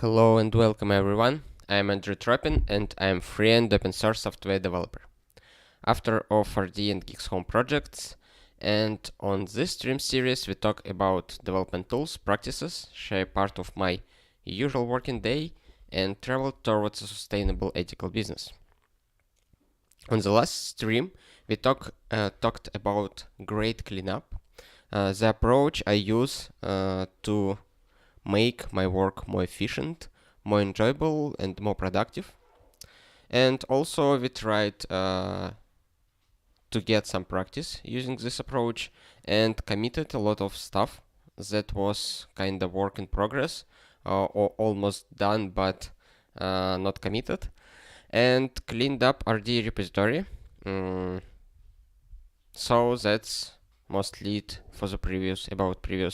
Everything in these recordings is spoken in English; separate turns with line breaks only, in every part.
Hello and welcome everyone. I am Tropin and I am free and open source software developer. After of RD and guix home projects, and on this stream series we talk about development tools, practices, share part of my usual working day, and travel towards a sustainable ethical business. On the last stream we talked about great cleanup, the approach I use to make my work more efficient, more enjoyable, and more productive. And also we tried to get some practice using this approach and committed a lot of stuff that was kind of work in progress or almost done but not committed, and cleaned up RD repository. So that's mostly it for the previous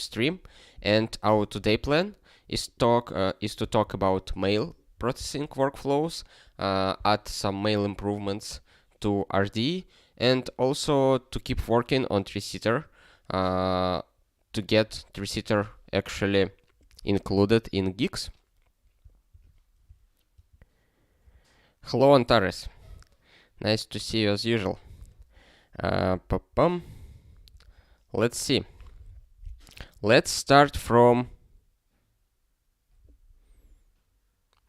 stream. And our today plan is to talk about mail processing workflows, add some mail improvements to RD, and also to keep working on three-seater to get three-seater actually included in guix. Hello Antares, nice to see you as usual. Let's see. Let's start from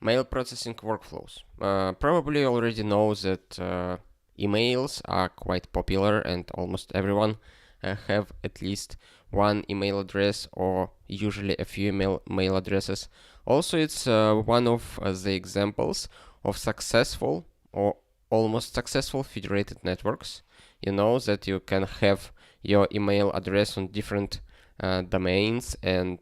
mail processing workflows. Probably you already know that emails are quite popular and almost everyone have at least one email address or usually a few mail addresses. Also, it's one of the examples of successful or almost successful federated networks. You know that you can have your email address on different domains and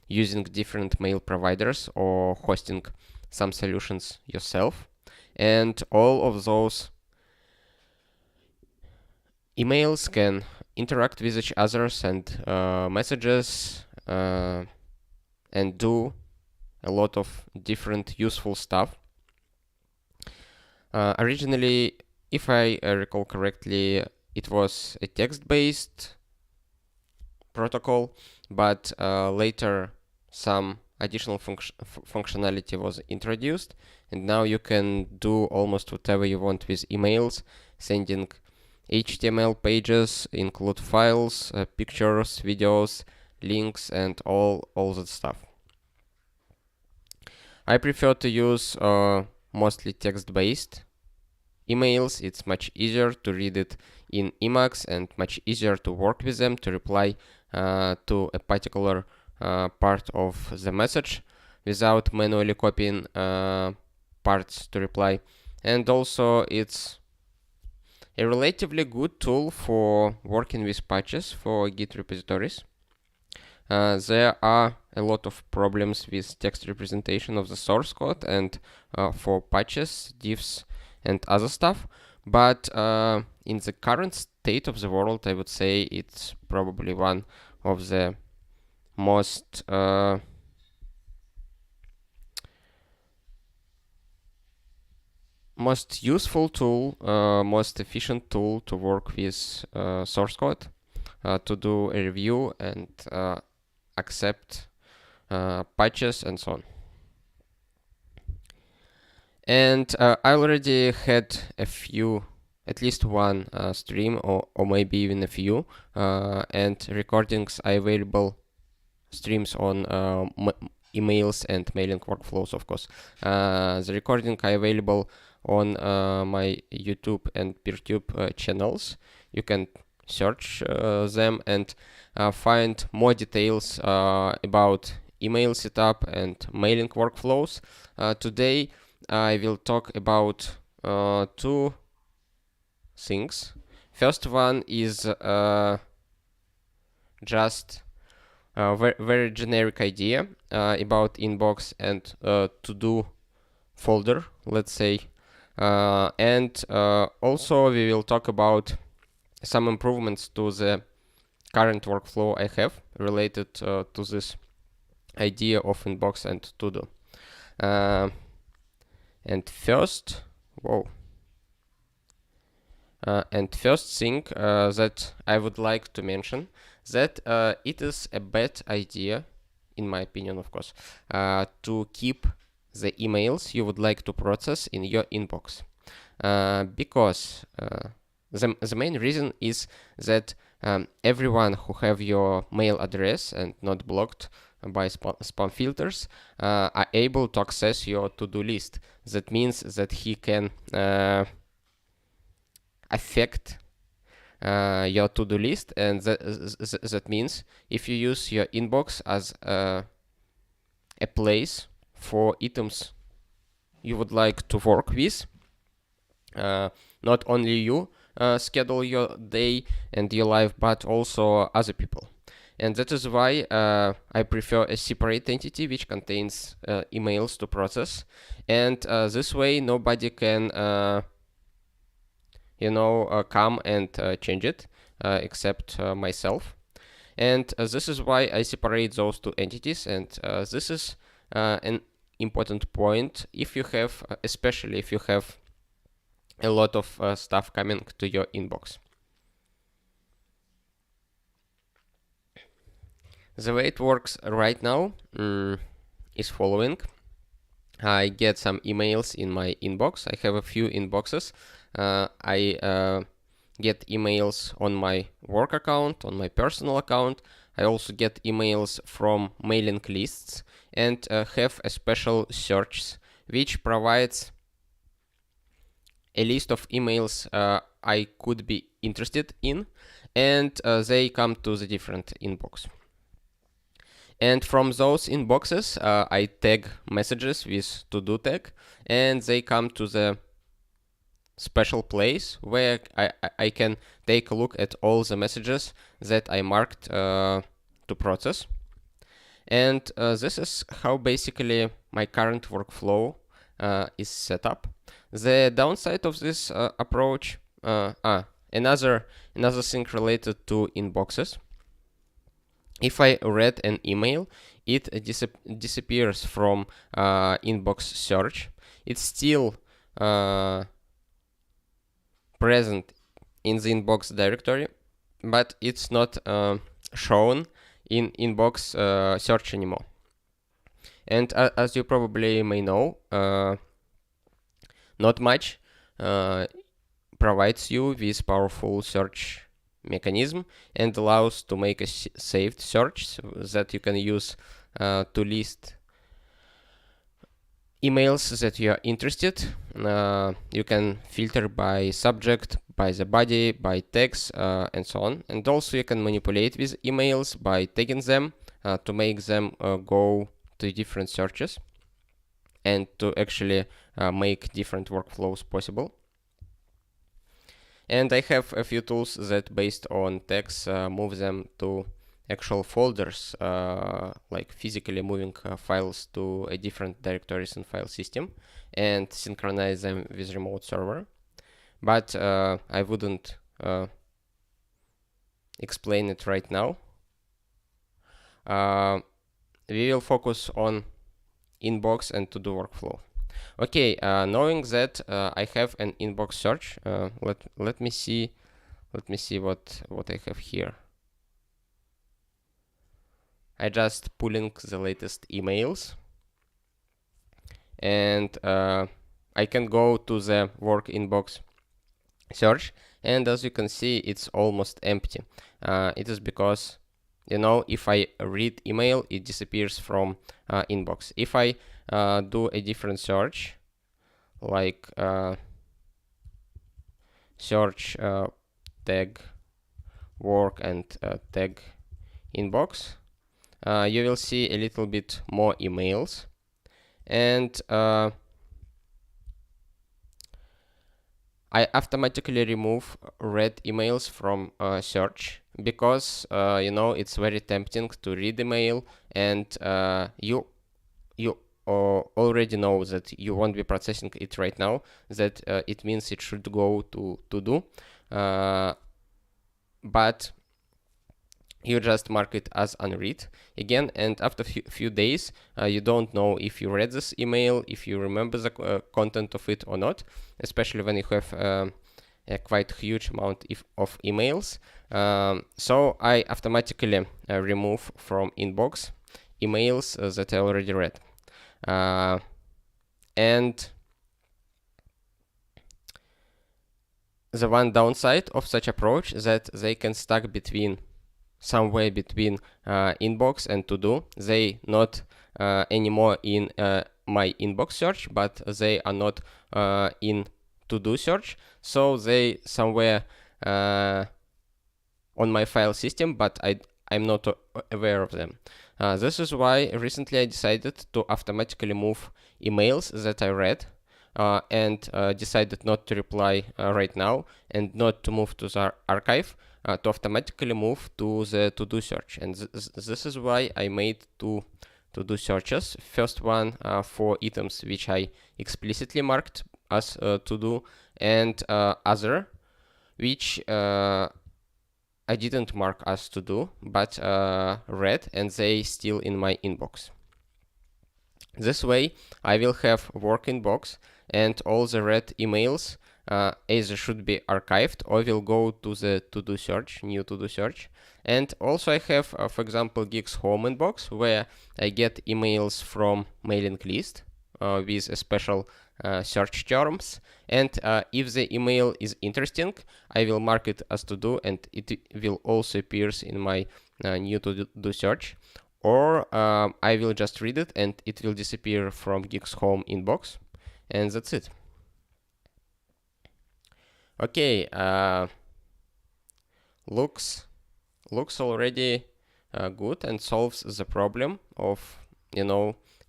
using different mail providers or hosting some solutions yourself. And all of those emails can interact with each other, send messages, and do a lot of different useful stuff. Originally, if I recall correctly, it was a text-based protocol, but later some additional functionality was introduced, and now you can do almost whatever you want with emails, sending HTML pages, include files, pictures, videos, links, and all that stuff. I prefer to use mostly text-based emails. It's much easier to read it in emacs and much easier to work with them, to reply to a particular part of the message without manually copying parts to reply. And also it's a relatively good tool for working with patches for Git repositories. There are a lot of problems with text representation of the source code and for patches, diffs, and other stuff, but in the current state of the world, I would say it's probably one of the most useful tool, most efficient tool to work with source code, to do a review and accept patches and so on. And I already had a few, at least one stream or maybe even a few, and recordings are available, streams on emails and mailing workflows, of course. The recording are available on my YouTube and PeerTube channels. You can search them and find more details about email setup and mailing workflows. Today I will talk about two things. First one is just a very generic idea about inbox and to-do folder, let's say. And also we will talk about some improvements to the current workflow I have related to this idea of inbox and to-do. And first thing that I would like to mention that it is a bad idea in my opinion, of course, to keep the emails you would like to process in your inbox. Because the main reason is that everyone who have your mail address and not blocked by spam filters are able to access your to-do list. That means that he can affect your to-do list, and that means if you use your inbox as a place for items you would like to work with, not only you schedule your day and your life, but also other people. And that is why I prefer a separate entity which contains emails to process, and this way nobody can come and change it except myself. And this is why I separate those two entities, and this is an important point if you have, especially if you have a lot of stuff coming to your inbox. The way it works right now is following. I get some emails in my inbox. I have a few inboxes. I get emails on my work account, on my personal account. I also get emails from mailing lists, and have a special search which provides a list of emails I could be interested in, and they come to the different inbox. And from those inboxes, I tag messages with to-do tag, and they come to the special place where I can take a look at all the messages that I marked to process. And this is how basically my current workflow is set up. The downside of this approach, another thing related to inboxes. If I read an email, it disappears from inbox search. It's still present in the inbox directory, but it's not shown in inbox search anymore. And as you probably may know, not much provides you with powerful search mechanism and allows to make a saved search that you can use to list emails that you are interested. You can filter by subject, by the body, by text, and so on. And also you can manipulate with emails by tagging them to make them go to different searches and to actually make different workflows possible. And I have a few tools that, based on tags, move them to actual folders, like physically moving files to a different directories and file system and synchronize them with remote server. But I wouldn't explain it right now. We will focus on inbox and to-do workflow. Okay, knowing that I have an inbox search, let me see what I have here. I just pulling the latest emails, and I can go to the work inbox search, and as you can see, it's almost empty. It is because, if I read email, it disappears from inbox. If I do a different search, like search tag work and tag inbox, you will see a little bit more emails, and I automatically remove read emails from search because it's very tempting to read email, and you already know that you won't be processing it right now, that it means it should go to do, but you just mark it as unread again, and after few days you don't know if you read this email, if you remember the content of it or not, especially when you have a quite huge amount of emails. So I automatically remove from inbox, emails that I already read. And the one downside of such approach is that they can stuck between somewhere between inbox and to-do. They not anymore in my inbox search, but they are not in to-do search. So they somewhere on my file system, but I'm not aware of them. This is why recently I decided to automatically move emails that I read and decided not to reply right now and not to move to the archive, to automatically move to the to-do search. And this is why I made two to-do searches. First one for items which I explicitly marked as to-do, and other which I didn't mark as to-do, but read, and they still in my inbox. This way, I will have work inbox, and all the read emails either should be archived or will go to the to-do search, new to-do search. And also I have, for example, guix home inbox, where I get emails from mailing list with a special search terms. And if the email is interesting, I will mark it as to do, and it will also appear in my new to do search. Or I will just read it and it will disappear from guix home inbox, and that's it. Okay, looks already good and solves the problem of,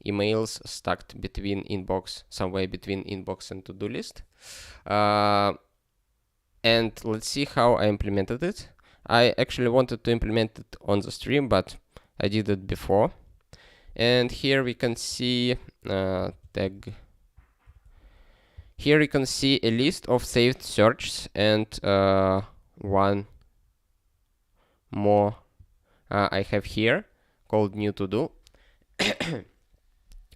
emails stuck between inbox, somewhere between inbox and to-do list. And let's see how I implemented it. I actually wanted to implement it on the stream, but I did it before. And here we can see tag. Here you can see a list of saved searches, and one more I have here called new to do.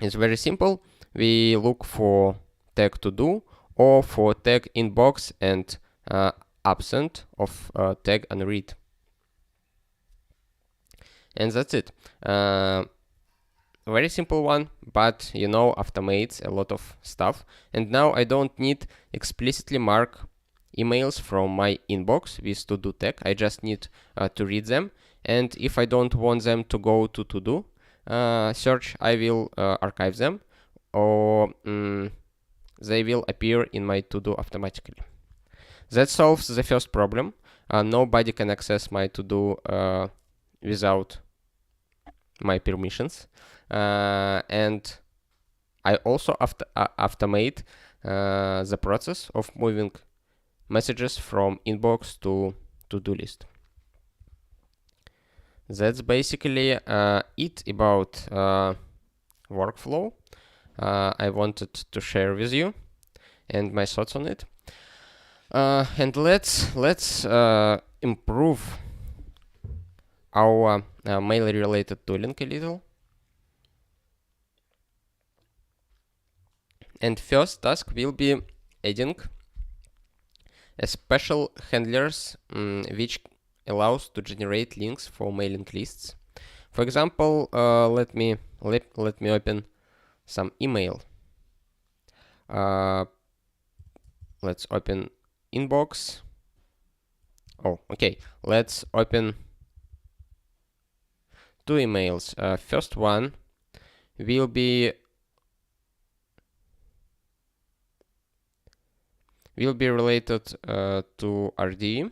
It's very simple. We look for tag to do or for tag inbox and absent of tag unread. And that's it. Very simple one, but automates a lot of stuff. And now I don't need explicitly mark emails from my inbox with to-do tag. I just need to read them. And if I don't want them to go to to-do search, I will archive them, or they will appear in my to-do automatically. That solves the first problem. Nobody can access my to-do without my permissions. And I also automate the process of moving messages from inbox to to-do list. That's basically it about workflow I wanted to share with you and my thoughts on it. And let's improve our mail-related tooling a little. And first task will be adding a special handlers which allows to generate links for mailing lists. For example, let me open some email. Let's open inbox. Oh, okay. Let's open two emails. First one will be related to RD,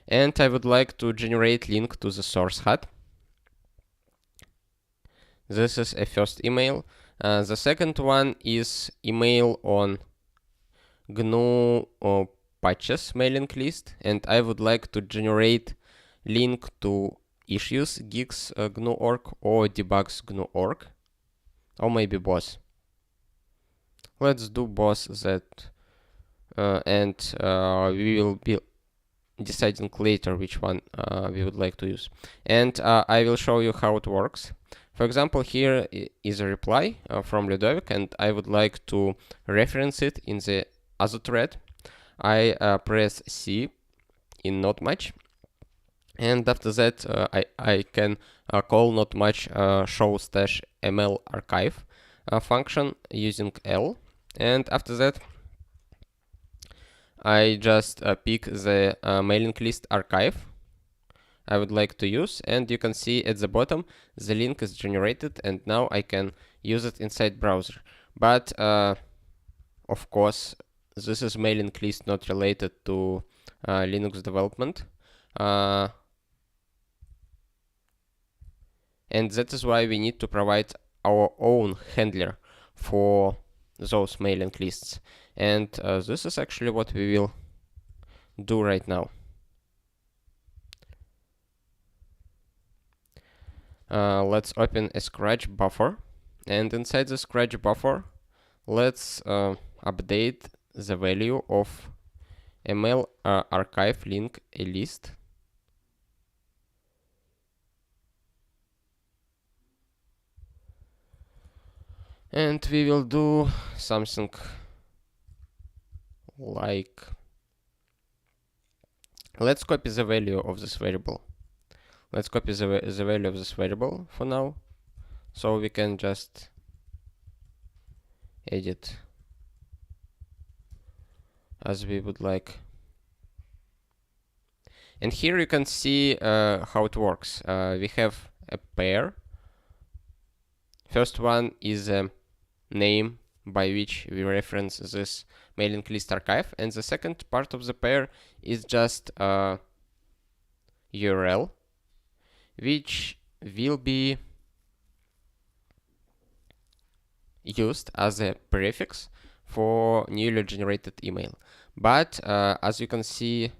and I would like to generate link to the source HUD. This is a first email. The second one is email on GNU patches mailing list, and I would like to generate link to issues guix GNU.org or debugs GNU.org, or maybe both. Let's do both that. And we will be deciding later which one we would like to use. And I will show you how it works. For example, here is a reply from Ludovic, and I would like to reference it in the other thread. I press C in not much, And after that, I can call not much show stash ml archive function using L. And after that, I just pick the mailing list archive I would like to use, and you can see at the bottom the link is generated, and now I can use it inside browser. But of course, this is mailing list not related to Linux development, and that is why we need to provide our own handler for those mailing lists. And this is actually what we will do right now. Let's open a Scratch buffer, and inside the Scratch buffer, let's update the value of ml archive link a list. And we will do something like, let's copy the value of this variable. Let's copy the value of this variable for now, so we can just edit as we would like. And here you can see how it works. We have a pair. First one is a name by which we reference this mailing list archive, and the second part of the pair is just a URL, which will be used as a prefix for newly generated email. But as you can see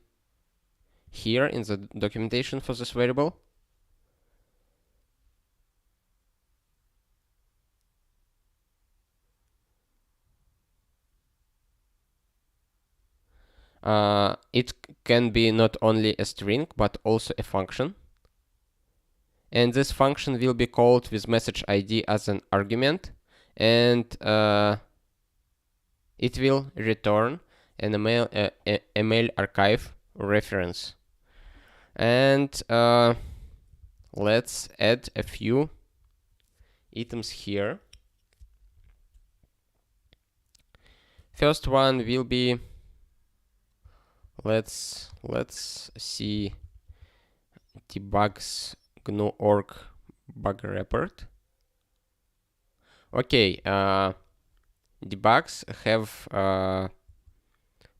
here in the documentation for this variable, it can be not only a string but also a function. And this function will be called with message ID as an argument, and it will return an email archive reference. And let's add a few items here. First one will be, let's see, debugs GNU.org bug report. Okay, debugs have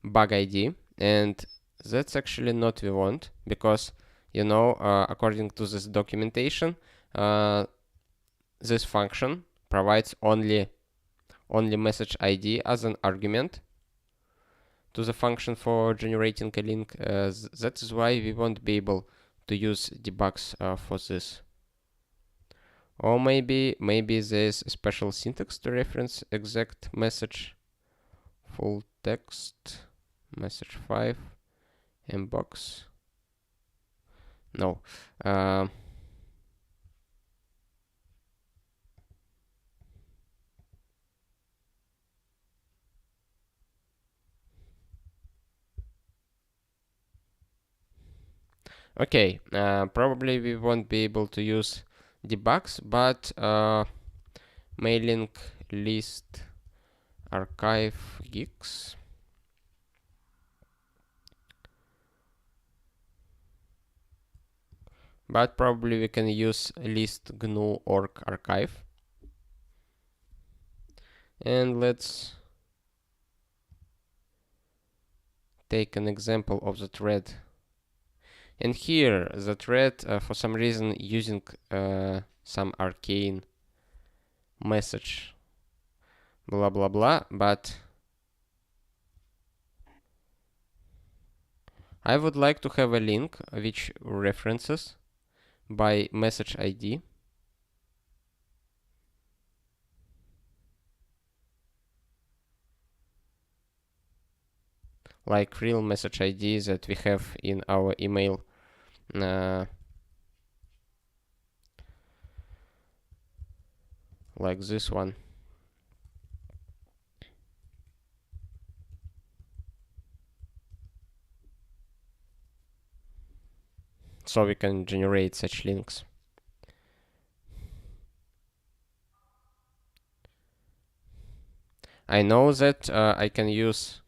bug ID, and that's actually not what we want, because according to this documentation, this function provides only message ID as an argument to the function for generating a link. That is why we won't be able to use debugs for this. Or maybe there's a special syntax to reference exact message. Full text, message 5, inbox. No. Okay, probably we won't be able to use debugs, but mailing list archive guix. But probably we can use list GNU.org archive. And let's take an example of the thread. And here the thread for some reason using some arcane message, blah blah blah, but I would like to have a link which references by message ID. Like real message ID that we have in our email. Like this one. so we can generate such links. I know that I can use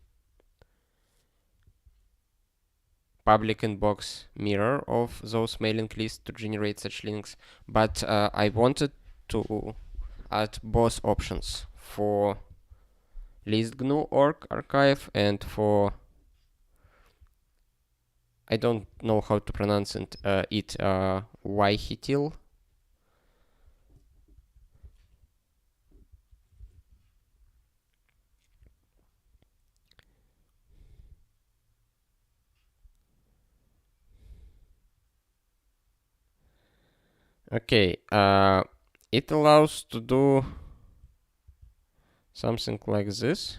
public inbox mirror of those mailing lists to generate such links, but I wanted to add both options for list GNU org archive and for, I don't know how to pronounce it, yhitil. Okay, it allows to do something like this.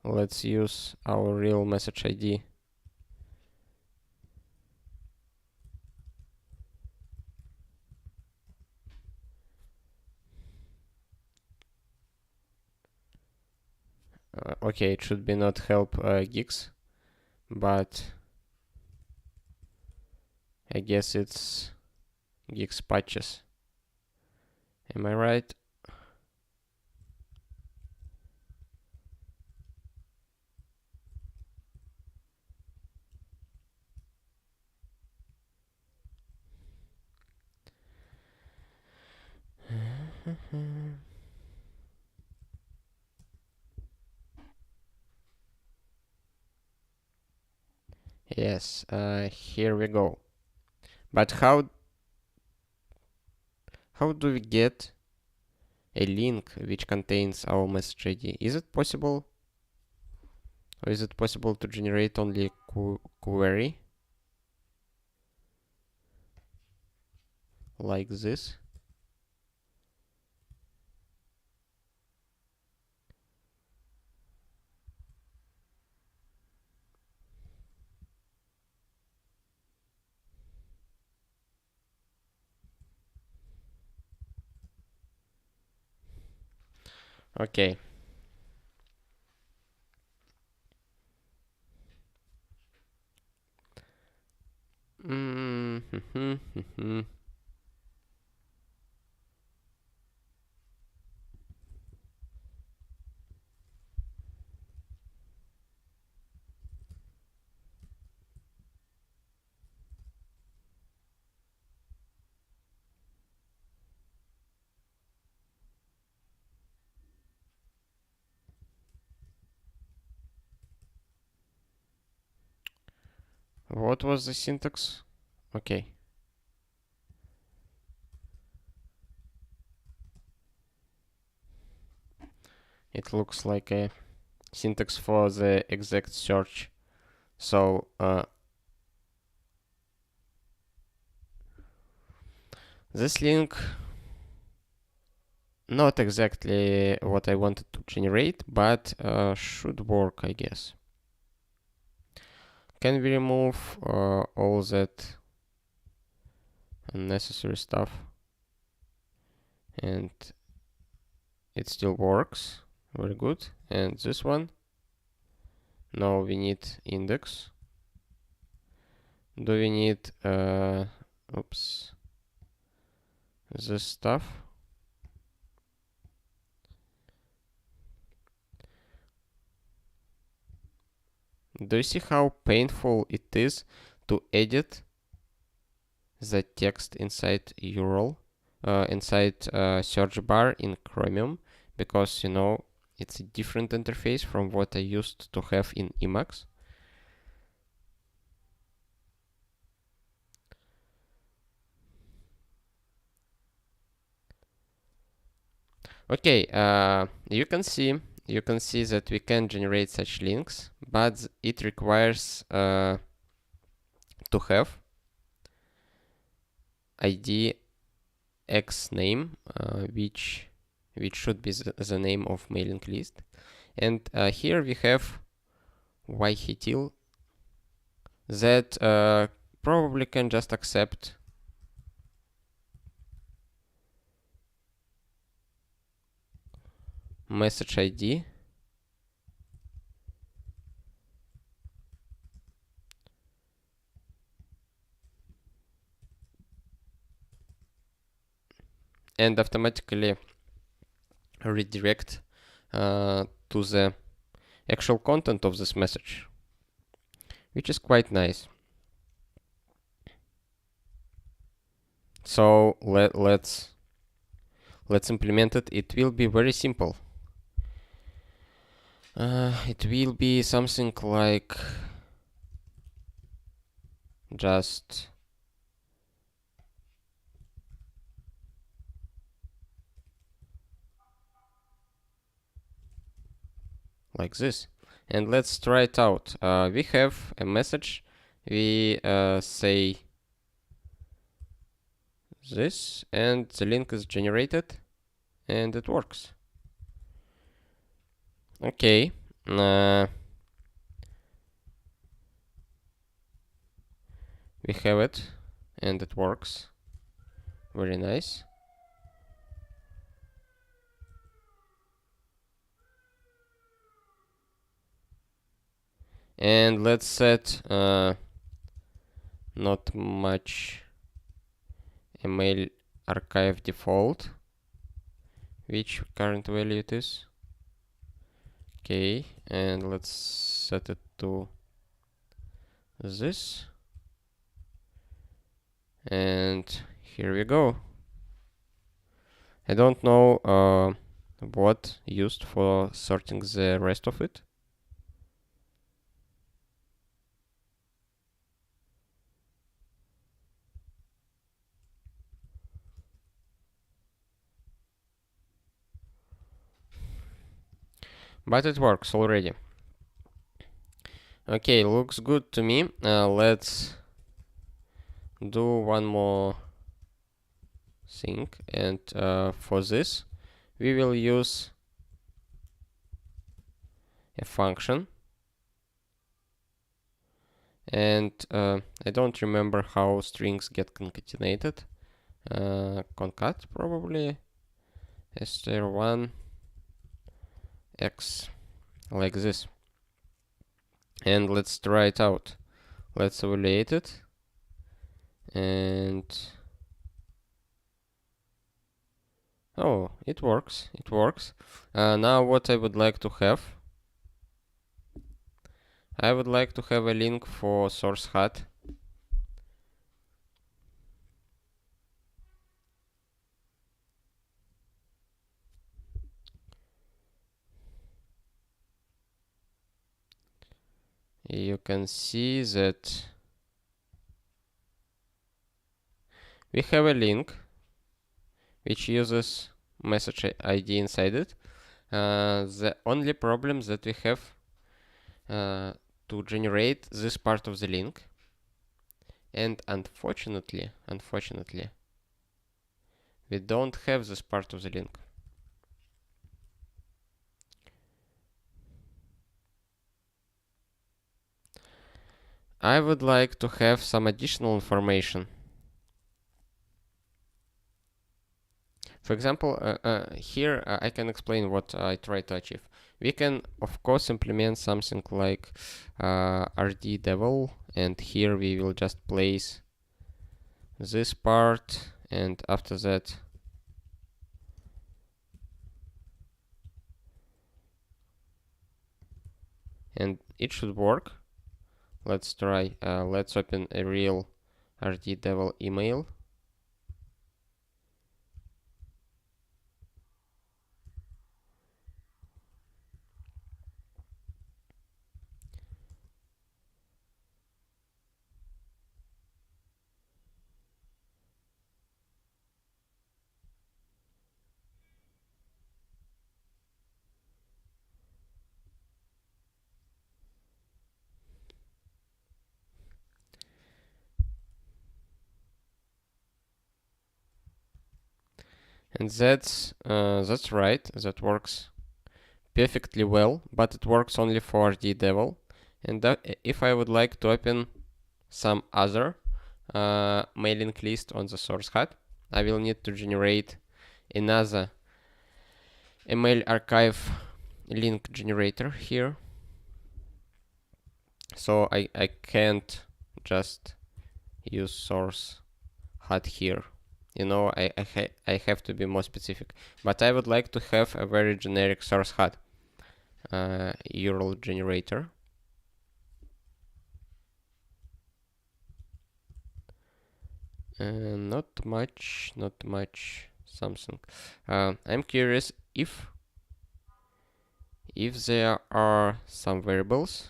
Let's use our real message ID. Okay, it should be not help guix, but I guess it's guix patches. Am I right? Yes, here we go. But how do we get a link which contains our message ID? Is it possible? Or is it possible to generate only query like this? Okay. What was the syntax? Okay. It looks like a syntax for the exact search. So this link not exactly what I wanted to generate, but should work, I guess. Can we remove all that unnecessary stuff? And it still works. Very good. And this one? No, we need index. Do we need oops, this stuff? Do you see how painful it is to edit the text inside URL, inside search bar in Chromium? Because, you know, it's a different interface from what I used to have in Emacs. Okay, you can see that we can generate such links, but it requires to have ID X name, which should be the name of mailing list. And here we have yhitil that probably can just accept message ID and automatically redirect to the actual content of this message, which is quite nice. So let's implement it. It will be very simple. It will be something like just like this. And let's try it out. We have a message. We say this, and the link is generated, and it works. Okay. We have it, and it works. Very nice. And let's set not much email archive default, which current value it is. Okay, and let's set it to this. And here we go. I don't know what used for sorting the rest of it. But it works already. Okay, looks good to me. Let's do one more thing, and for this we will use a function, and I don't remember how strings get concatenated. Concat probably str1 x, like this. And let's try it out. Let's evaluate it, and oh, it works. It works. Now what I would like to have, I would like to have a link for source hat. You can see that we have a link which uses message ID inside it. The only problem that we have to generate this part of the link, and unfortunately we don't have this part of the link. I would like to have some additional information. For example, here I can explain what I try to achieve. We can, of course, implement something like rd_devel, and here we will just place this part, and after that and it should work. Let's try. Let's open a real rd_devel email. And that's right. That works perfectly well, but it works only for rd_devel. And if I would like to open some other mailing list on the source hat, I will need to generate another email archive link generator here. So I can't just use source hat here. you know, I have to be more specific. But I would like to have a very generic source HUD URL generator. Not much something. I'm curious if there are some variables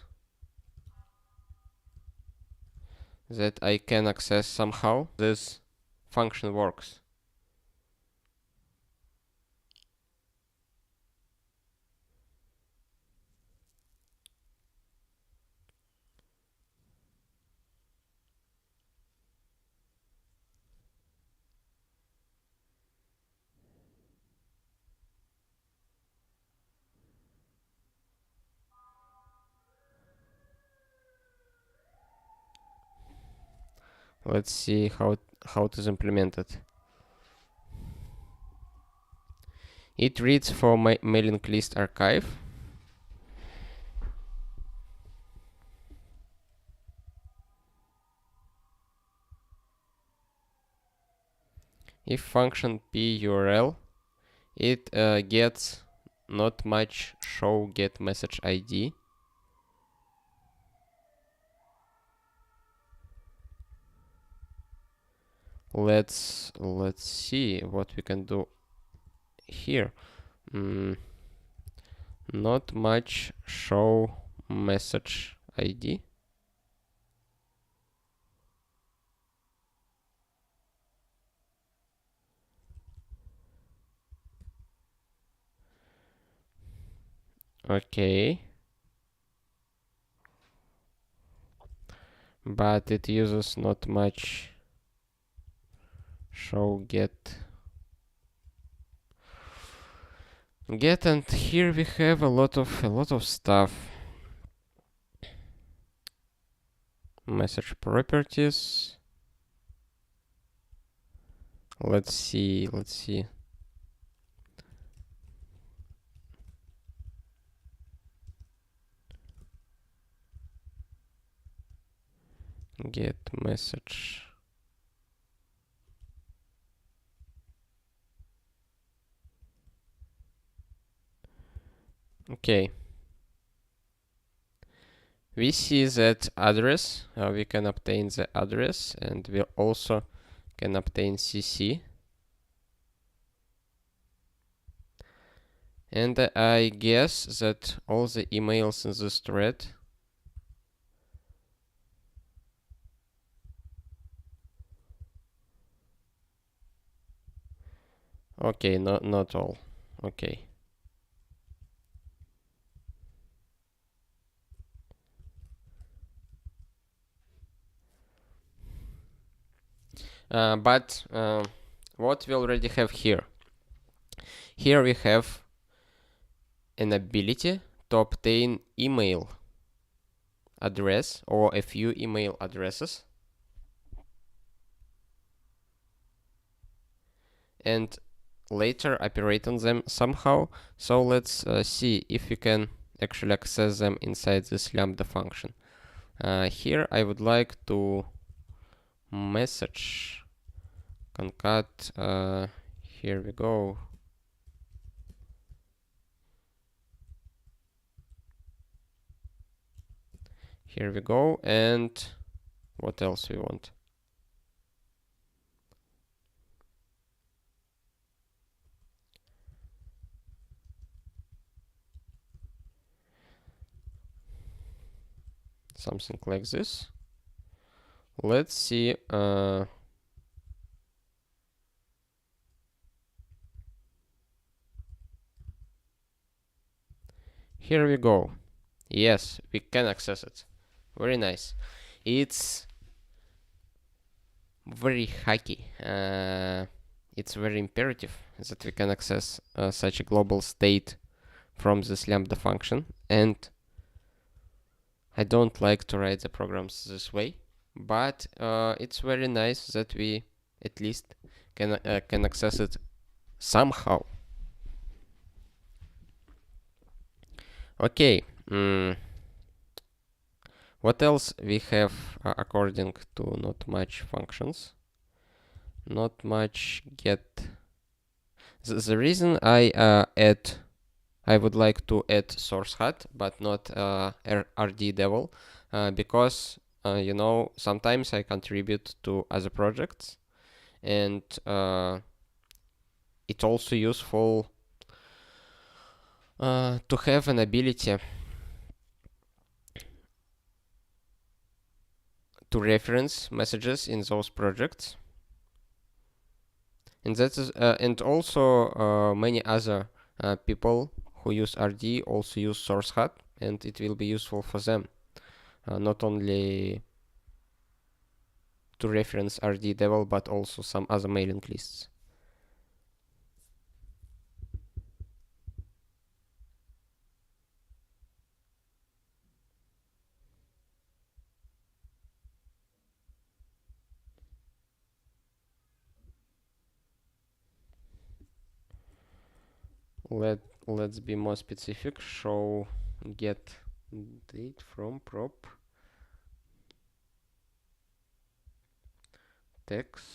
that I can access somehow, this function works. Let's see how it is implemented. It reads for my mailing list archive. If function p_url, it gets not much show get message ID. Let's see what we can do here. Not much show message ID. Okay. But it uses not much show get, and here we have a lot of stuff. Message properties. Let's see. Get message. Okay. We see that address. We can obtain the address, and we also can obtain CC. And I guess that all the emails in this thread okay, not all. Okay. But what we already have here? Here we have an ability to obtain email address or a few email addresses, and later operate on them somehow. So let's see if we can actually access them inside this lambda function. Here I would like to message concat. Here we go. Here we go. And what else we want? Something like this. Let's see. Here we go. Yes, we can access it. Very nice. It's very hacky. It's very imperative that we can access such a global state from this lambda function. And I don't like to write the programs this way, but it's very nice that we at least can access it somehow. Okay. What else we have according to not much functions? not much get. The reason I would like to add source hat, but not RD devil, because sometimes I contribute to other projects, and it's also useful to have an ability to reference messages in those projects, and also many other people who use RD also use source hat, and it will be useful for them, not only to reference RD devil, but also some other mailing lists. Let's be more specific. Show get date from prop text.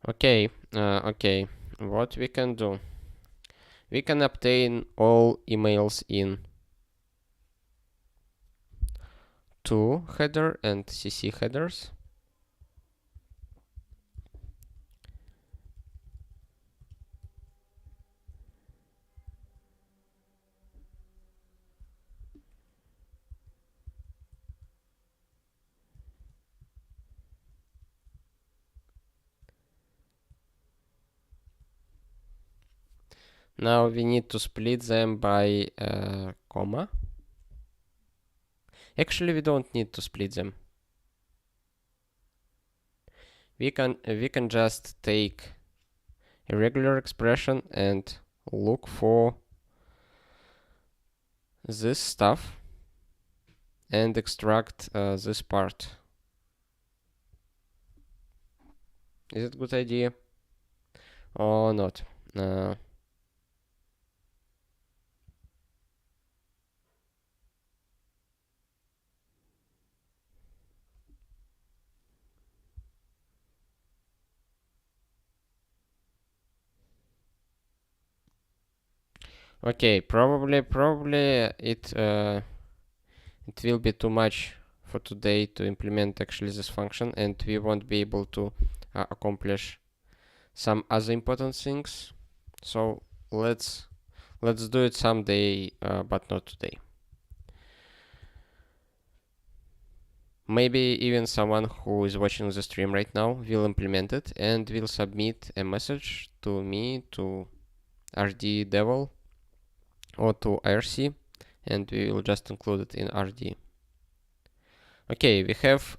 Okay, what we can do? We can obtain all emails in to header and CC headers. Now we need to split them by comma. Actually, we don't need to split them. We can just take a regular expression and look for this stuff and extract this part. Is it a good idea or not? Okay, probably it will be too much for today to implement actually this function, and we won't be able to accomplish some other important things. So let's do it someday, but not today. Maybe even someone who is watching the stream right now will implement it and will submit a message to me, to RD devil, or to IRC, and we will just include it in RD. Okay, we have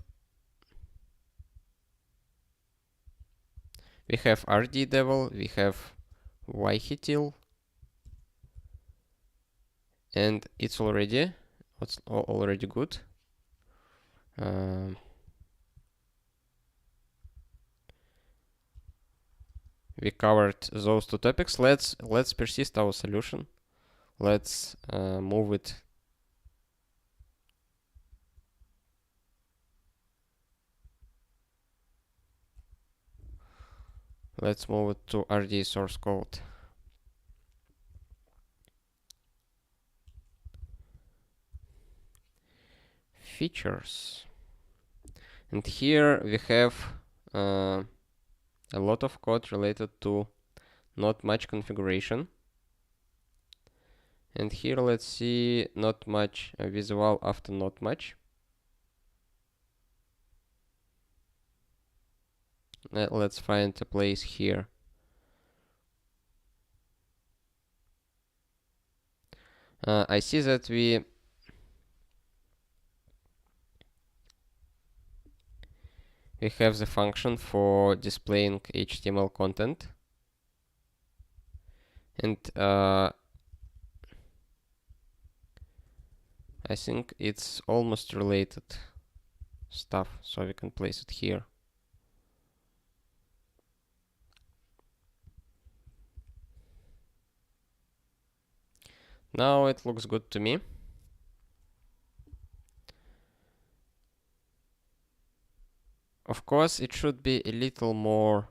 RD devil, we have yhitil, and it's already good. We covered those two topics. Let's persist our solution. Let's move it. Let's move it to RD source code. Features. And here we have a lot of code related to not much configuration. And here let's see not much visual after not much. Let's find a place here. I see that we have the function for displaying HTML content, and I think it's almost related stuff, so we can place it here. Now it looks good to me. Of course, it should be a little more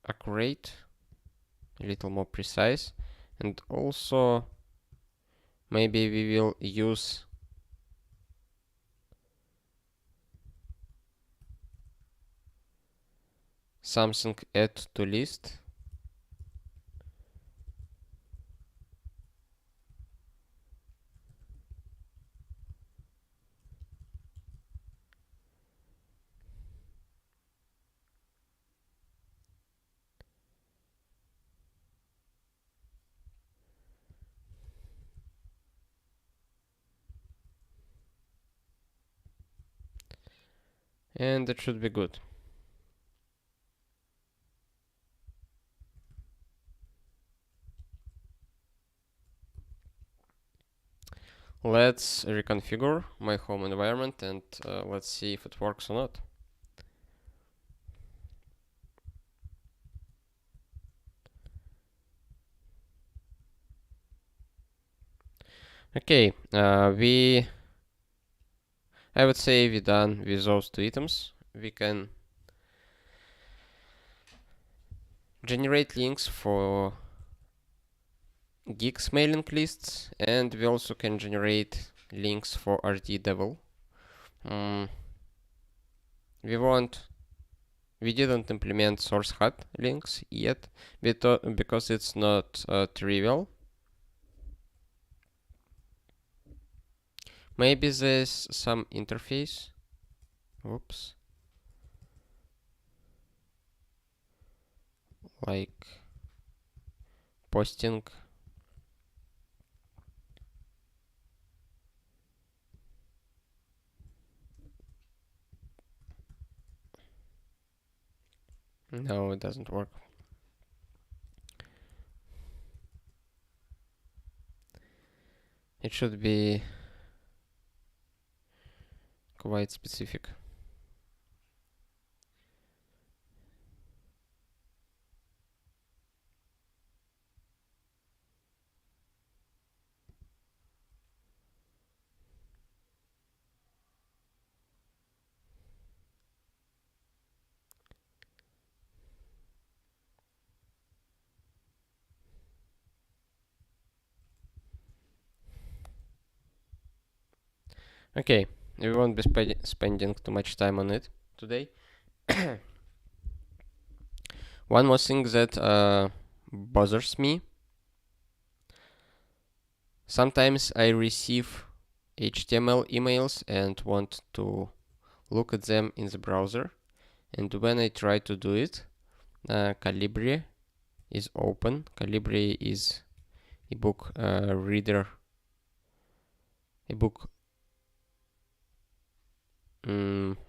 accurate, a little more precise, and also maybe we will use something add to list. And it should be good. Let's reconfigure my home environment and let's see if it works or not. Okay, I would say we're done with those two items. We can generate links for guix mailing lists, and we also can generate links for RT-Devil. We didn't implement source hat links yet because it's not trivial. Maybe there's some interface. Oops. Like posting. No, it doesn't work. It should be quite specific. Okay, we won't be spending too much time on it today. One more thing that bothers me. Sometimes I receive HTML emails and want to look at them in the browser. And when I try to do it, Calibri is open. Calibri is ebook reader, ebook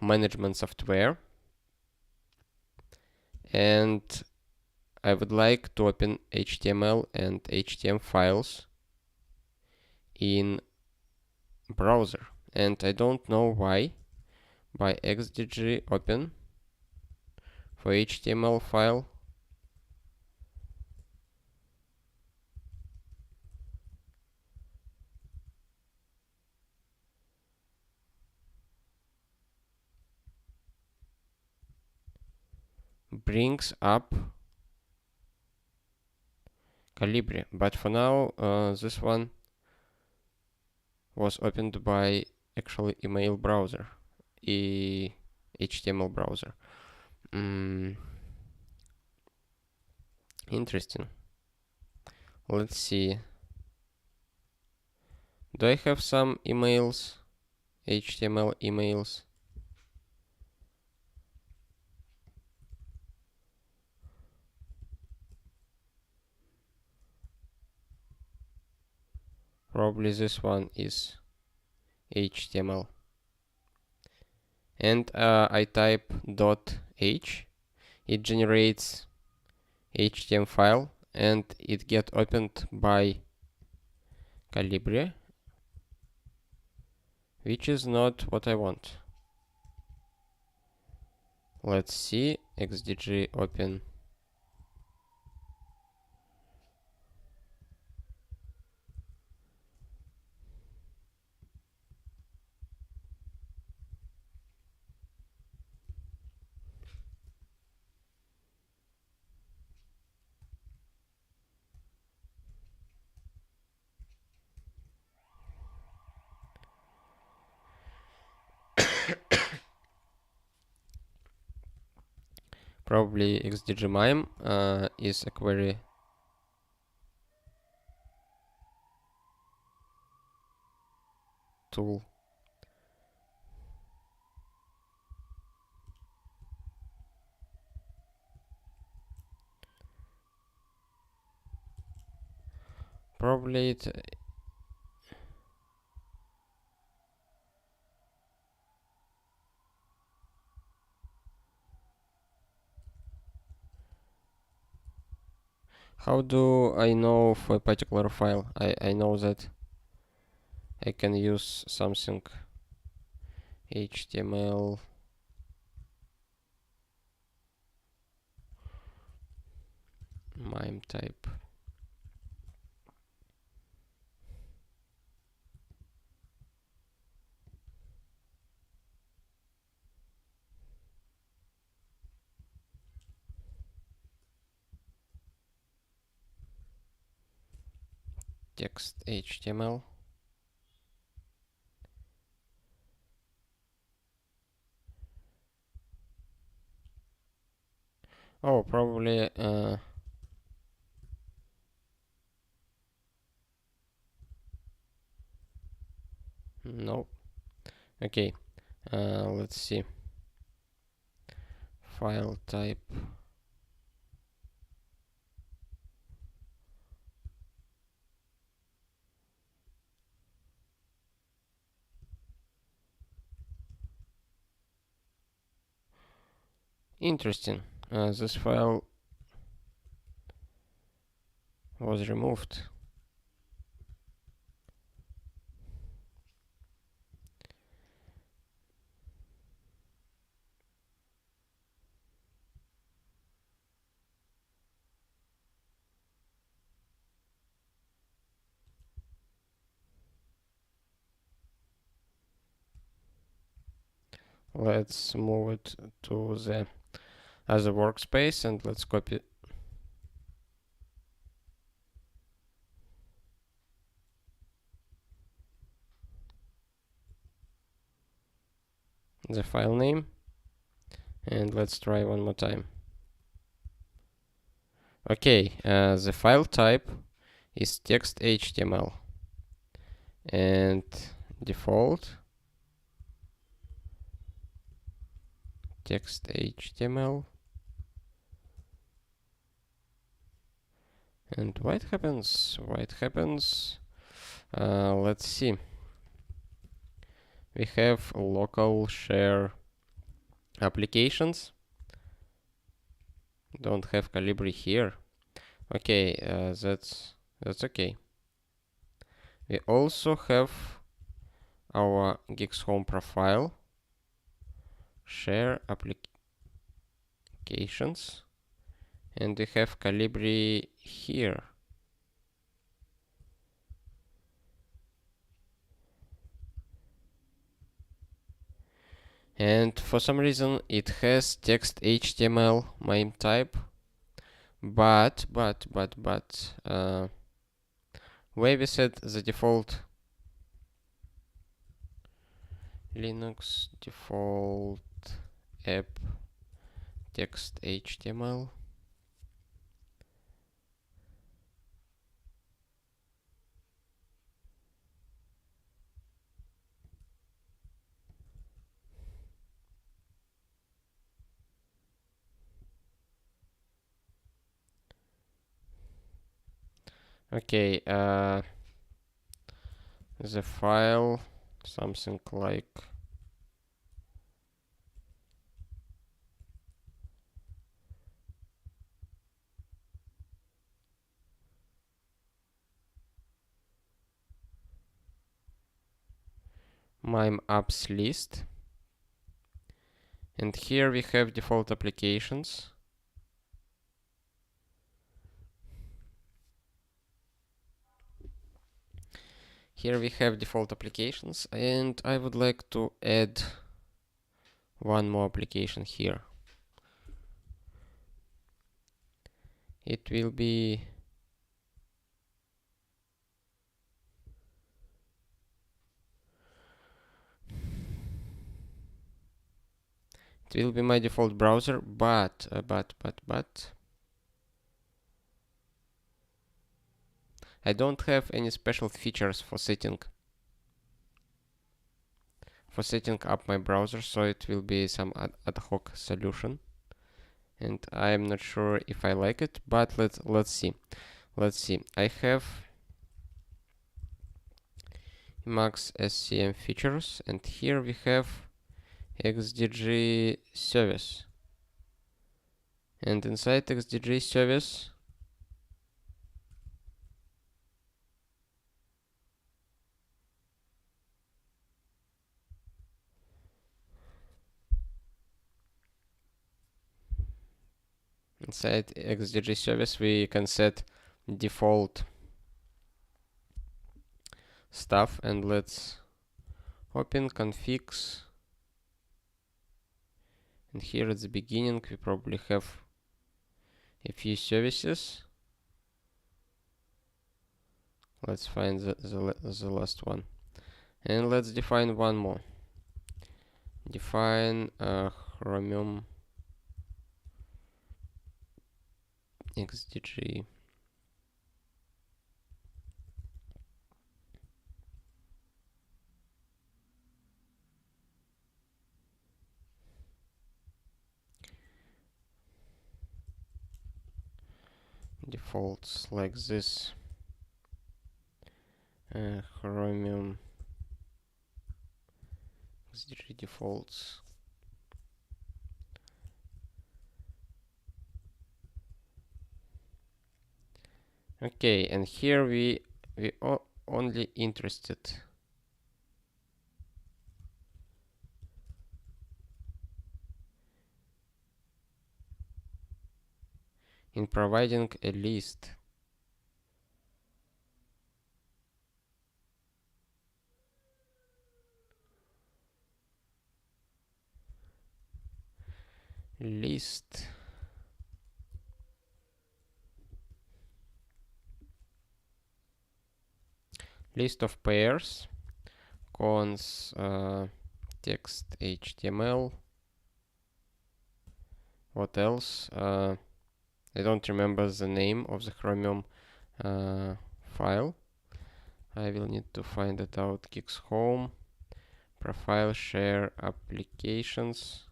management software. And I would like to open HTML and HTML files in browser, and I don't know why. By xdg open for HTML file brings up Calibri, but for now this one was opened by actually email browser, HTML browser. Interesting. Let's see. Do I have some emails, HTML emails? Probably this one is HTML. And I type .h. It generates HTML file and it get opened by Calibri, which is not what I want. Let's see, xdg open. Probably xdg-mime is a query tool. Probably it. How do I know for a particular file? I know that I can use something HTML mime type. Text HTML. Oh, probably no. Okay, let's see. File type. Interesting. This file was removed. Let's move it to the other workspace and let's copy the file name and let's try one more time. Okay, the file type is text HTML and default text HTML. And what happens? What happens? Let's see. We have local share applications. Don't have Calibri here. Okay, that's okay. We also have our guix home profile, share applications, and we have Calibri here. And for some reason it has text HTML mime type, but where we set the default Linux default app text HTML. Okay, the file something like mime apps list. And here we have default applications. Here we have default applications, and I would like to add one more application here. It will be my default browser, but I don't have any special features for setting up my browser, so it will be some ad hoc solution, and I'm not sure if I like it, but let's see. I have emacs SCM features, and here we have XDG service, and inside XDG service we can set default stuff, and let's open configs, and here at the beginning we probably have a few services. Let's find the last one, and let's define one more. Define Chromium XDG. Defaults like this. Chromium XDG defaults. Okay, and here we are only interested in providing a list of pairs, cons, text, HTML. What else? I don't remember the name of the Chromium file. I will need to find it out. Guix home, profile, share, applications,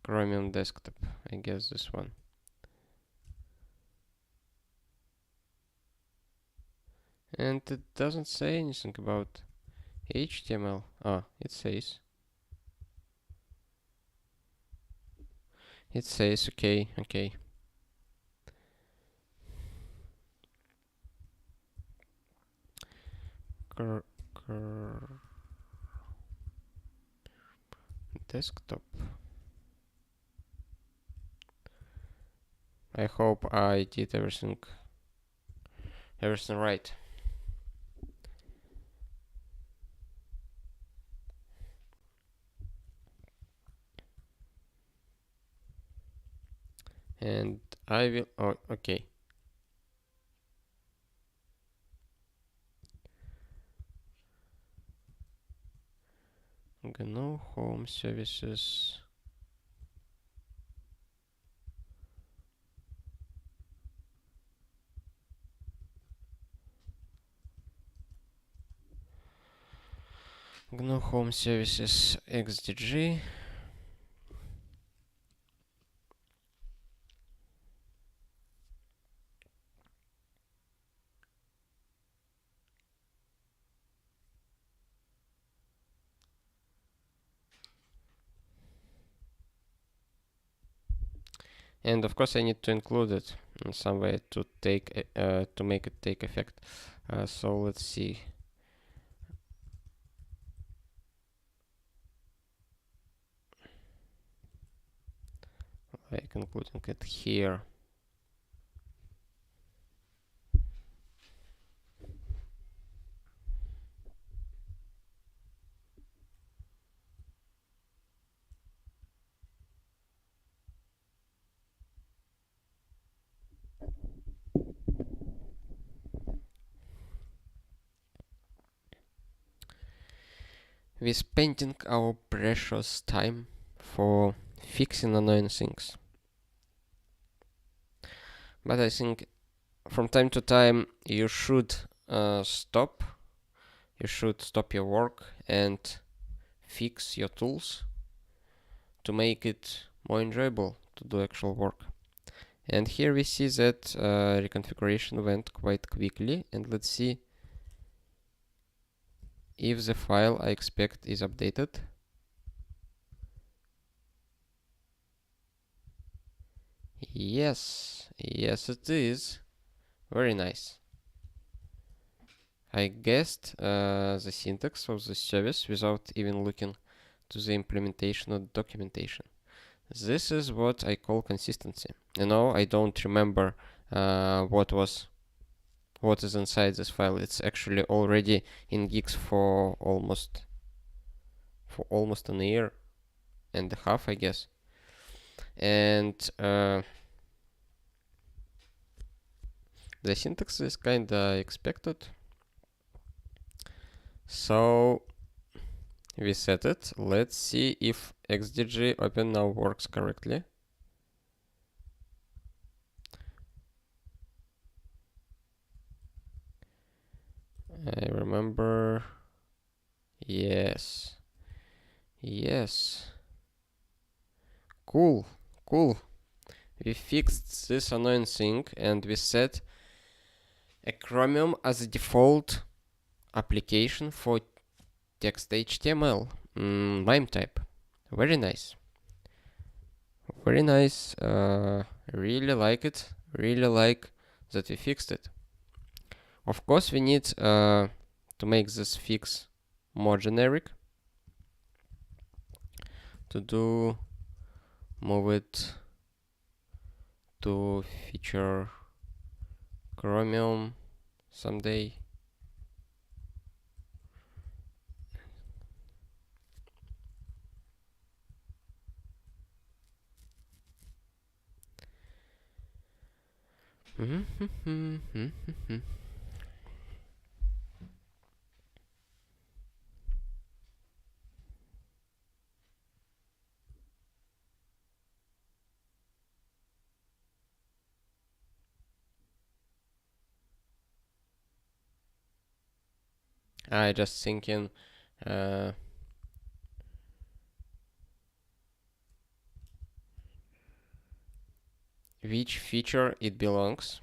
Chromium desktop. I guess this one. And it doesn't say anything about HTML. Ah, it says. It says okay. Desktop. I hope I did everything right. And I will, oh, okay. GNU home services. GNU home services XDG. And of course I need to include it in some way to make it take effect. So let's see. like including it here. We're spending our precious time for fixing annoying things. But I think from time to time you should stop. You should stop your work and fix your tools to make it more enjoyable to do actual work. And here we see that reconfiguration went quite quickly, and let's see if the file I expect is updated. Yes, yes it is. Very nice. I guessed the syntax of the service without even looking to the implementation or documentation. This is what I call consistency. You know, I don't remember what is inside this file. It's actually already in guix for almost an year and a half, I guess. And the syntax is kinda expected. So we set it. Let's see if xdg open now works correctly. I remember. Yes. Yes. Cool. Cool. We fixed this annoying thing and we set a Chromium as a default application for text HTML MIME type. Very nice. Very nice. Really like it. Really like that we fixed it. Of course, we need to make this fix more generic. To do, move it to feature Chromium someday. I just thinking which feature it belongs.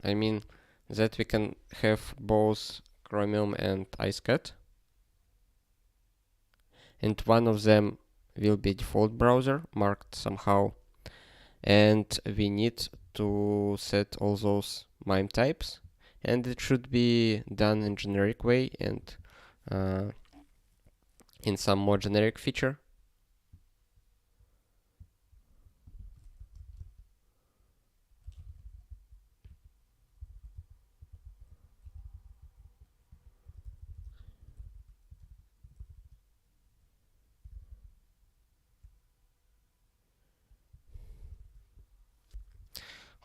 I mean that we can have both Chromium and iSCAD, and one of them will be default browser marked somehow, and we need to set all those MIME types, and it should be done in generic way and in some more generic feature.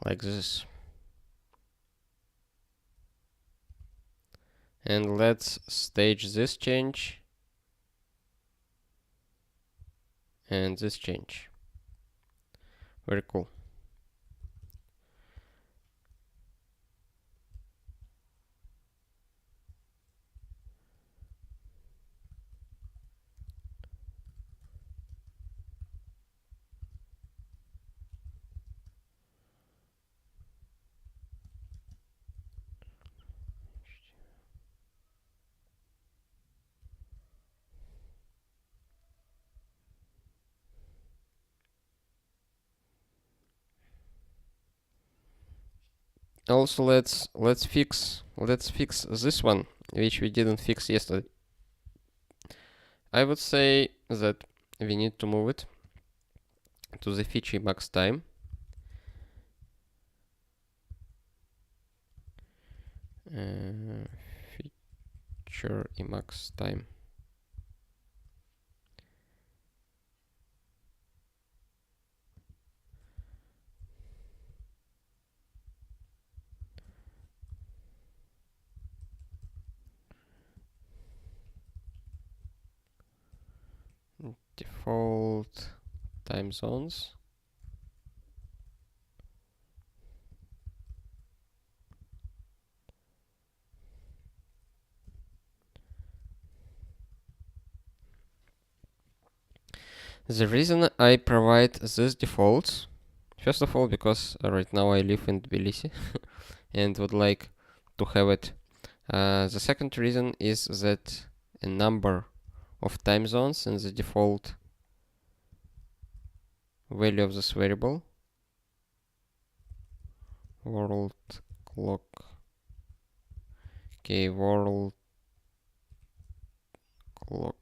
Like this. And let's stage this change and this change. Very cool. Also, let's fix this one, which we didn't fix yesterday. I would say that we need to move it to the feature emacs time. Feature emacs time. Default time zones. The reason I provide these defaults, first of all, because right now I live in Tbilisi and would like to have it. The second reason is that a number of time zones in the default value of this variable, world clock, okay, world clock,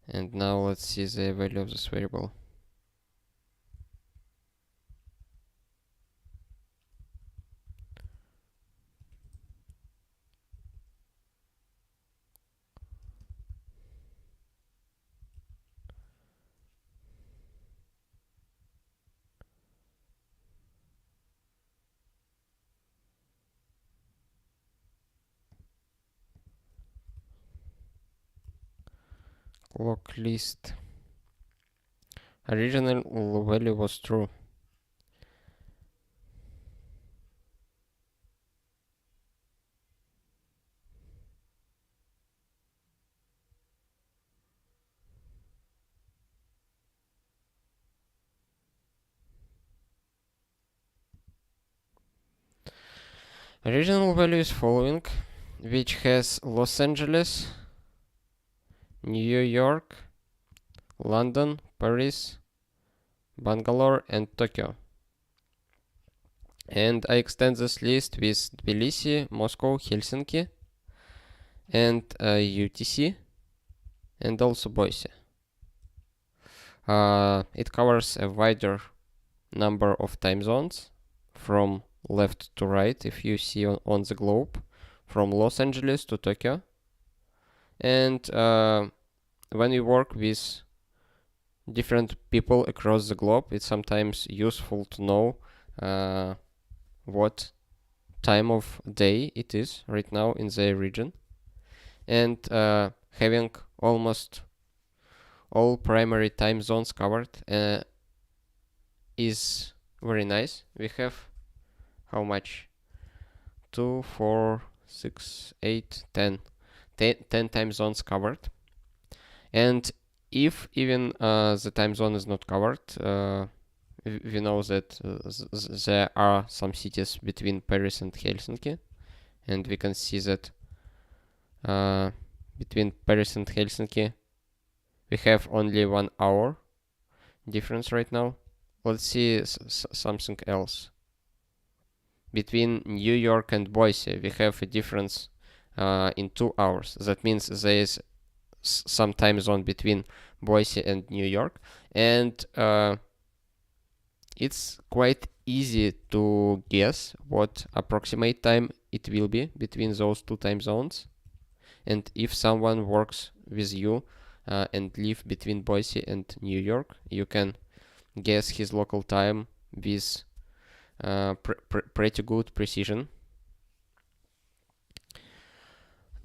and now let's see the value of this variable. Clock list. Original value was true. Original value is following, which has Los Angeles, New York, London, Paris, Bangalore, and Tokyo. And I extend this list with Tbilisi, Moscow, Helsinki, and UTC, and also Boise. It covers a wider number of time zones from left to right, if you see on the globe, from Los Angeles to Tokyo. And when you work with different people across the globe, it's sometimes useful to know what time of day it is right now in their region. And having almost all primary time zones covered is very nice. We have how much? 2, 4, 6, 8, 10. 10 time zones covered. And if even the time zone is not covered, we know that there are some cities between Paris and Helsinki, and we can see that between Paris and Helsinki we have only 1 hour difference right now. Let's see something else. Between New York and Boise we have a difference in 2 hours. That means there is some time zone between Boise and New York, and it's quite easy to guess what approximate time it will be between those two time zones. And if someone works with you and live between Boise and New York, you can guess his local time with pretty good precision.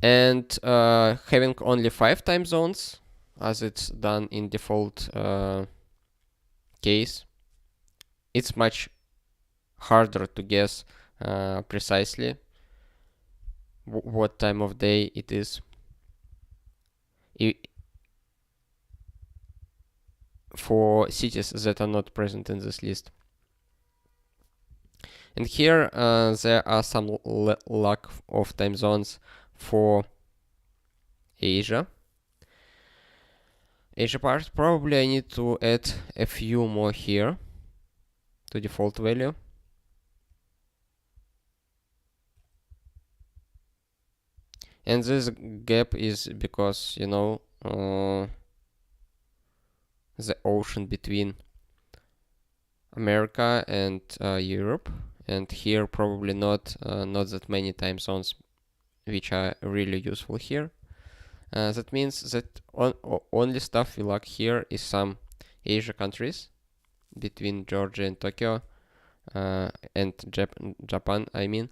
And having only 5 time zones, as it's done in default case, it's much harder to guess precisely what time of day it is. For cities that are not present in this list. And here there are some lack of time zones for Asia. Asia part, probably I need to add a few more here to default value. And this gap is because, you know, the ocean between America and Europe, and here probably not that many time zones which are really useful here. That means that only stuff we lack here is some Asia countries between Georgia and Tokyo, and Japan, I mean.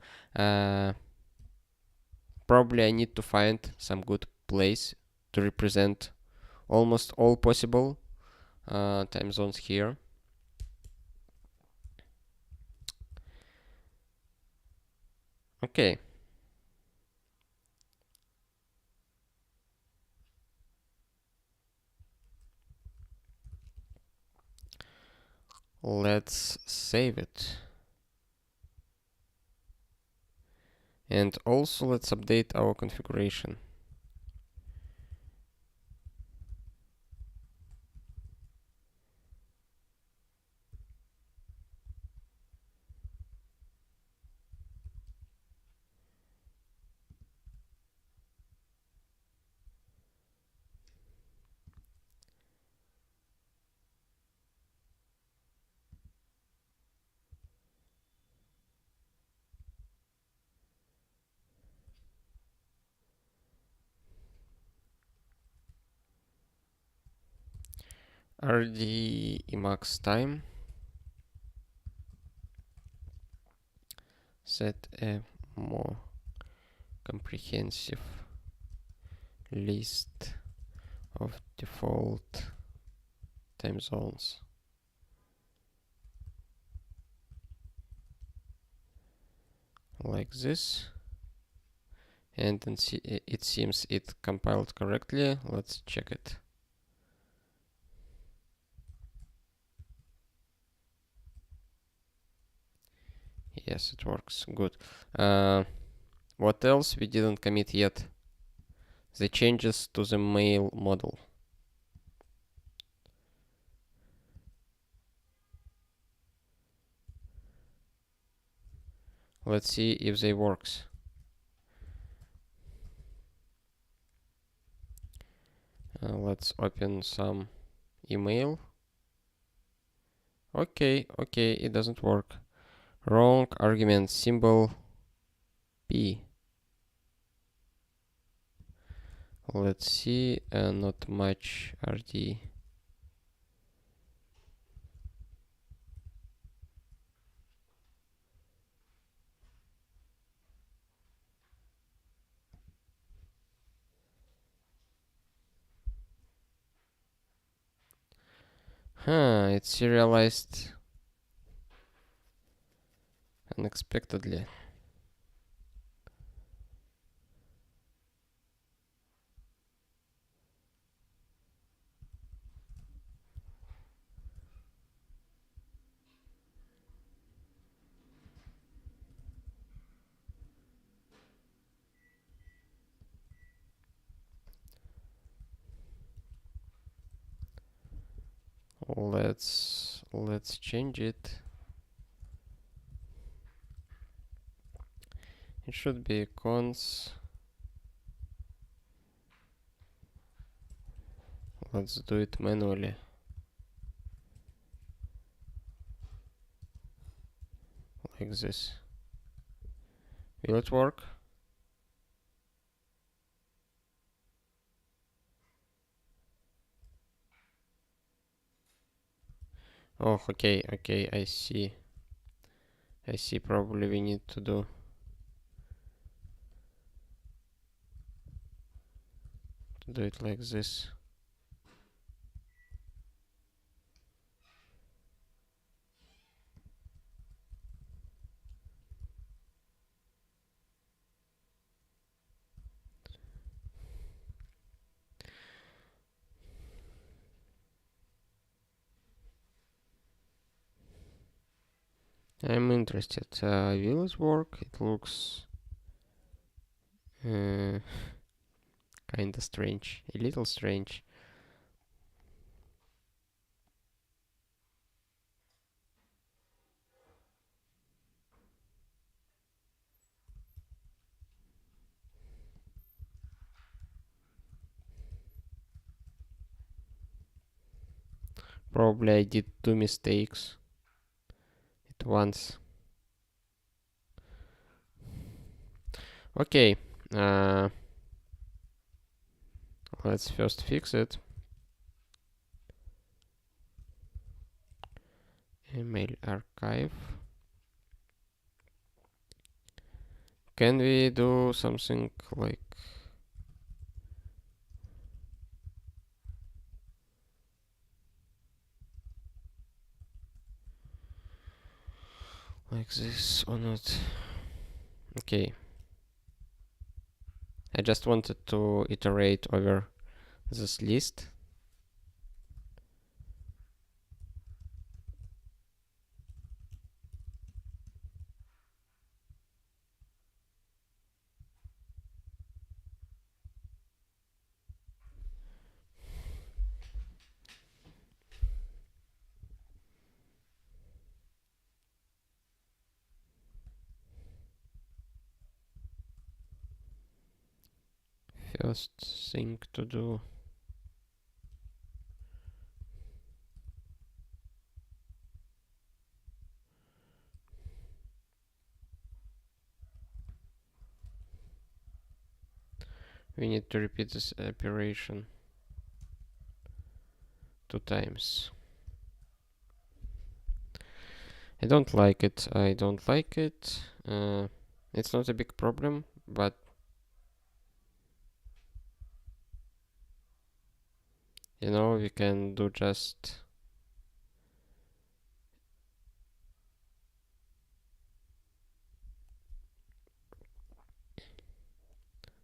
Probably I need to find some good place to represent almost all possible time zones here. Okay. Let's save it. And also let's update our configuration. RD emacs time. Set a more comprehensive list of default time zones. Like this. And then it seems it compiled correctly. Let's check it. Yes, it works. Good. What else we didn't commit yet? The changes to the mail model. Let's see if they works. Let's open some email. Okay, it doesn't work. Wrong argument symbol P. Let's see, not much RD. It's serialized unexpectedly. Let's change it. It should be cons. Let's do it manually. Like this. Will it work? Oh, okay, I see. Probably we need to do it like this. I'm interested. Will it work? It looks kinda strange. A little strange. Probably I did two mistakes at once. Okay, let's first fix it. Email archive. Can we do something like this or not? Okay. I just wanted to iterate over this list. First thing to do. We need to repeat this operation 2 times. I don't like it. I don't like it. It's not a big problem, but you know, we can do just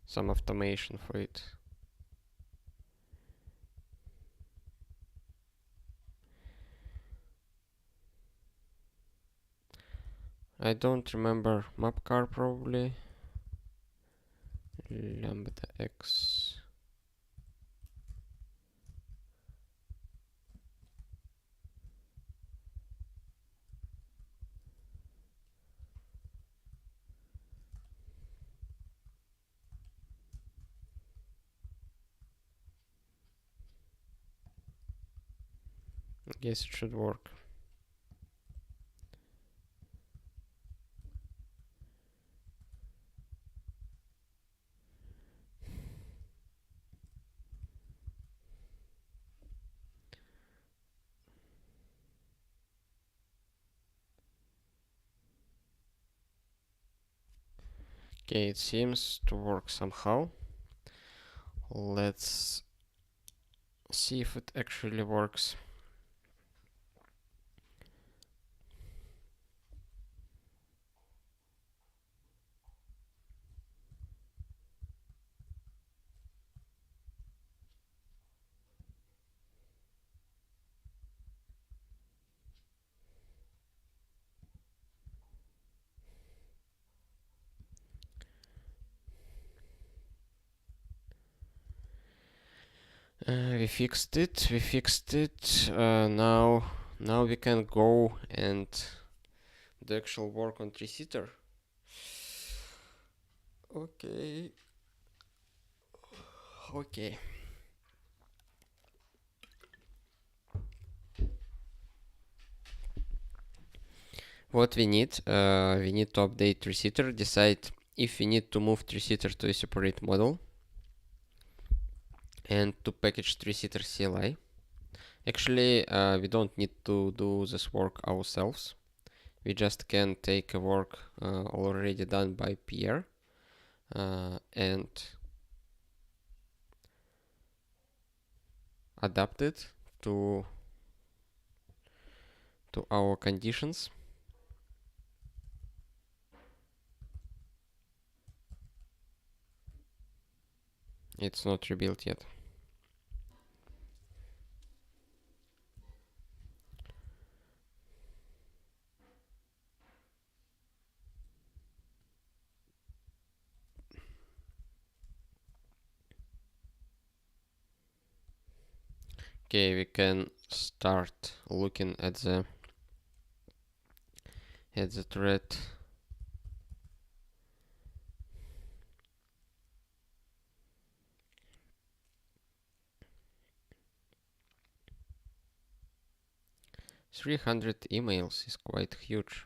some automation for it. I don't remember mapcar probably. Lambda x. I guess it should work. Okay, it seems to work somehow. Let's see if it actually works. We fixed it. We fixed it. Now we can go and do actual work on tree-sitter. Okay. Okay. What we need to update tree-sitter, decide if we need to move tree-sitter to a separate model, and to package tree-sitter CLI. Actually, we don't need to do this work ourselves. We just can take a work already done by Pierre and adapt it to our conditions. It's not rebuilt yet. Okay, we can start looking at the thread. 300 emails is quite huge.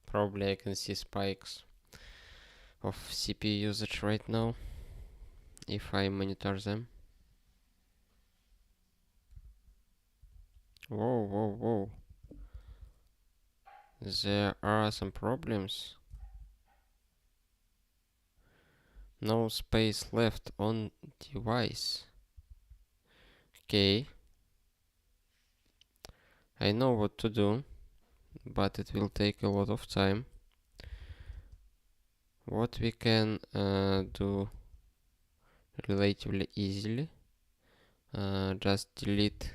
Probably I can see spikes of CPU usage right now if I monitor them. Whoa, whoa, whoa. There are some problems. No space left on device. Okay. I know what to do, but it will take a lot of time. What we can do relatively easily, just delete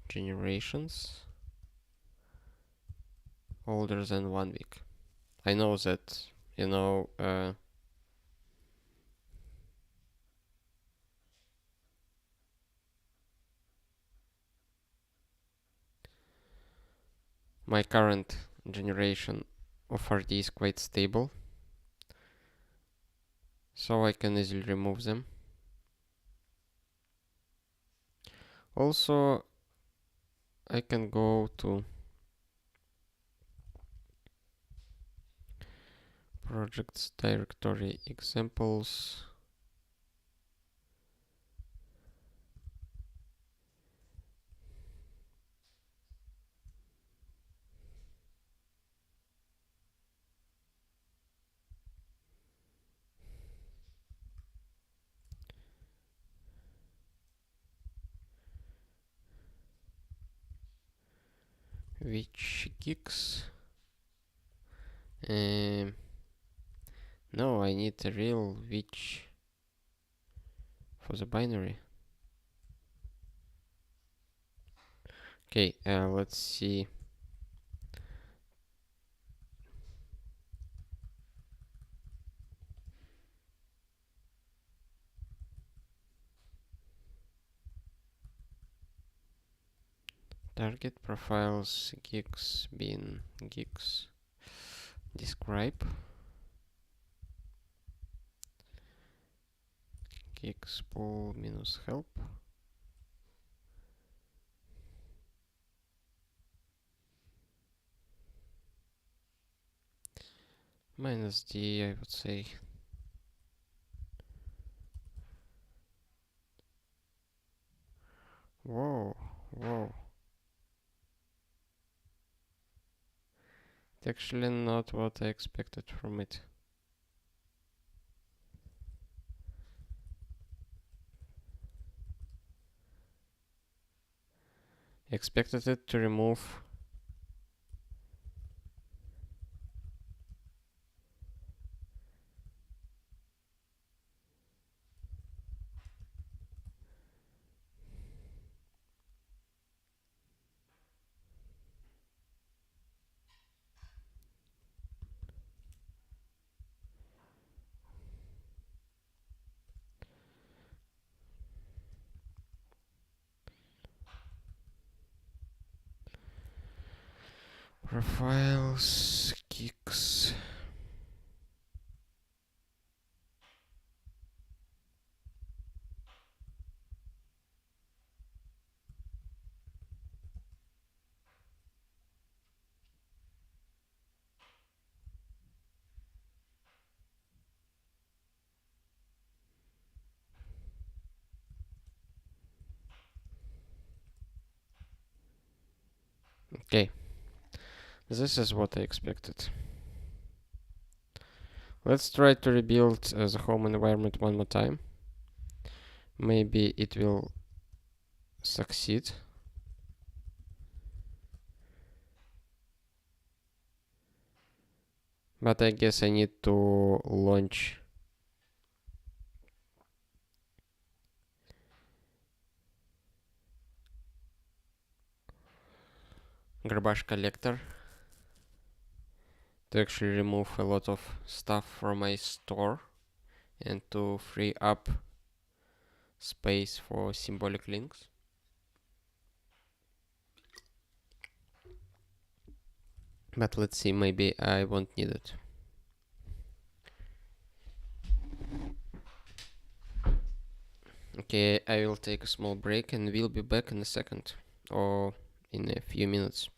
generations older than 1 week. I know that, you know, my current generation of RD is quite stable, so I can easily remove them. Also, I can go to projects directory examples. Which guix? No, I need a real which for the binary. Okay, let's see. Target profiles guix bin guix describe guix pool minus help minus d, I would say. Whoa, whoa. It's actually not what I expected from it. Expected it to remove profiles guix. Okay, this is what I expected. Let's try to rebuild the home environment one more time. Maybe it will succeed. But I guess I need to launch garbage collector to actually remove a lot of stuff from my store and to free up space for symbolic links. But let's see, maybe I won't need it. Okay, I will take a small break and we'll be back in a second or in a few minutes.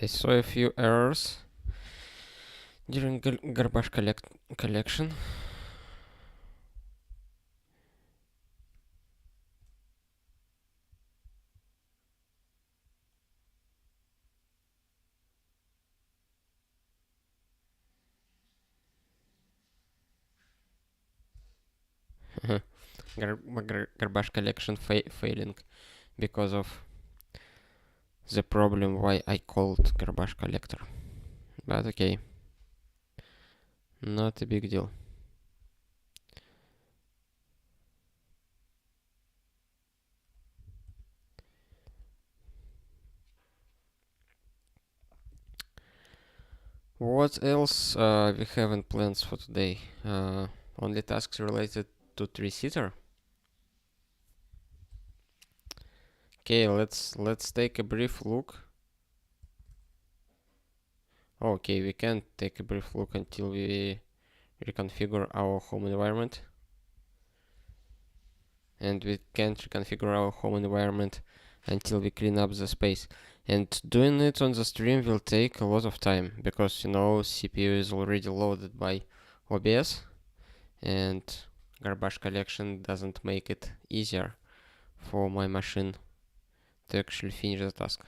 I saw a few errors during garbage collection. Garbage collection failing because of the problem why I called garbage collector. But okay, not a big deal. What else we have in plans for today? Only tasks related to tree-sitter. Okay, let's take a brief look. Okay, we can't take a brief look until we reconfigure our home environment. And we can't reconfigure our home environment until we clean up the space. And doing it on the stream will take a lot of time because, you know, CPU is already loaded by OBS and garbage collection doesn't make it easier for my machine to actually finish the task.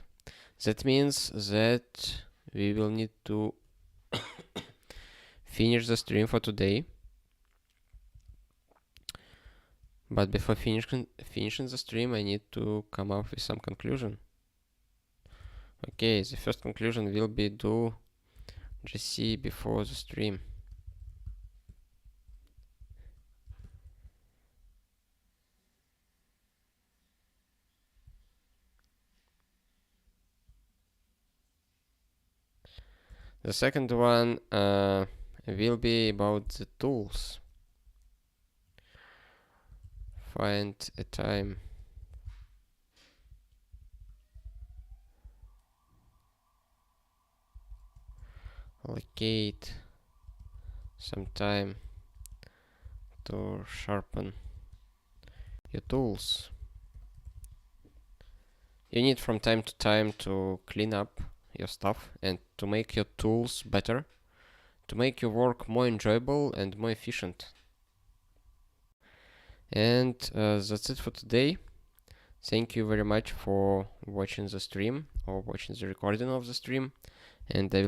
That means that we will need to finish the stream for today. But before finishing the stream, I need to come up with some conclusion. Okay, the first conclusion will be do GC before the stream. The second one will be about the tools. Find a time. Allocate some time to sharpen your tools. You need from time to time to clean up your stuff and to make your tools better, to make your work more enjoyable and more efficient. And that's it for today. Thank you very much for watching the stream or watching the recording of the stream, and I will